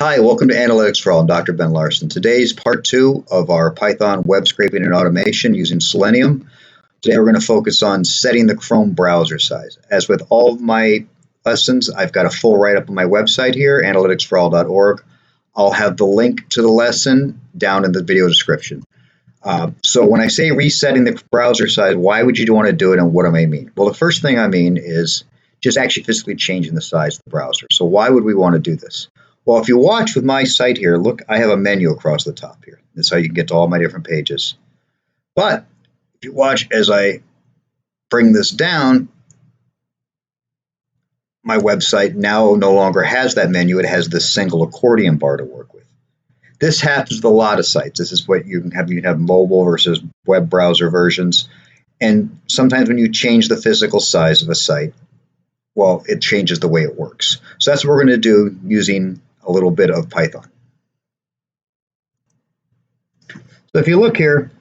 Hi, welcome to Analytics for All. I'm Dr. Ben Larson. Today's part two of our Python web scraping and automation using Selenium. Today we're going to focus on setting the Chrome browser size. As with all of my lessons, I've got a full write-up on my website here, analyticsforall.org. I'll have the link to the lesson down in the video description. So when I say resetting the browser size, why would you want to do it and what do I mean? Well, the first thing I mean is just actually physically changing the size of the browser. So why would we want to do this? Well, if you watch with my site here, look, I have a menu across the top here. That's how you can get to all my different pages. But if you watch as I bring this down, my website now no longer has that menu. It has this single accordion bar to work with. This happens with a lot of sites. This is what you can have. You can have mobile versus web browser versions. And sometimes when you change the physical size of a site, well, it changes the way it works. So that's what we're going to do using a little bit of Python. So if you look here,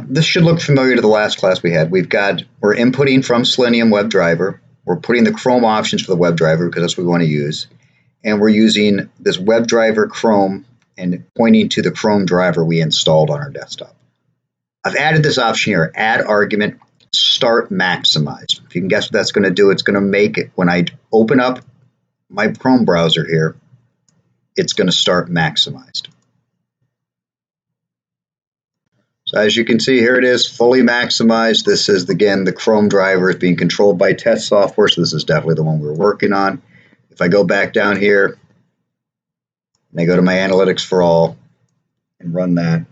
this should look familiar to the last class we had. We're inputting from Selenium WebDriver. We're putting the Chrome options for the WebDriver because that's what we want to use. And we're using this WebDriver Chrome and pointing to the Chrome driver we installed on our desktop. I've added this option here, add argument, start maximize. If you can guess what that's going to do, it's going to make it, when I open up my Chrome browser here, it's going to start maximized. So as you can see, here it is, fully maximized. This is, again, the Chrome driver is being controlled by test software, so this is definitely the one we're working on. If I go back down here, and I go to my Analytics for All and run that,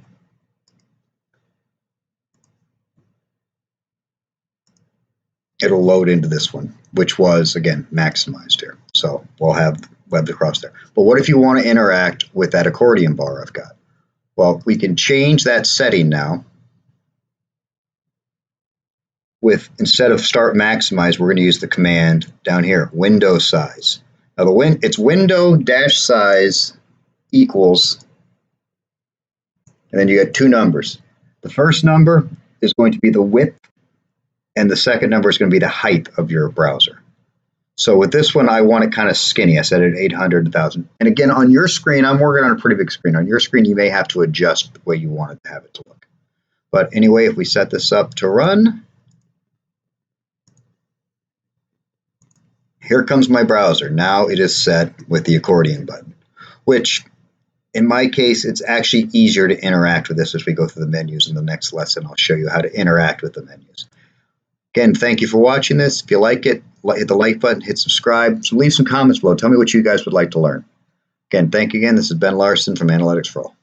it'll load into this one, which was, again, maximized here. So we'll have web across there. But what if you want to interact with that accordion bar I've got? Well, we can change that setting now. Instead of start maximize, we're going to use the command down here, window size. Now it's window dash size equals, and then you get two numbers. The first number is going to be the width, and the second number is going to be the height of your browser. So with this one, I want it kind of skinny. I set it at 800, 1,000. And again, on your screen, I'm working on a pretty big screen. On your screen, you may have to adjust the way you want it to have it to look. But anyway, if we set this up to run, here comes my browser. Now it is set with the accordion button, which in my case, it's actually easier to interact with this as we go through the menus. In the next lesson, I'll show you how to interact with the menus. Again, thank you for watching this. If you like it, hit the like button, hit subscribe, so leave some comments below. Tell me what you guys would like to learn. Again, thank you again. This is Ben Larson from Analytics for All.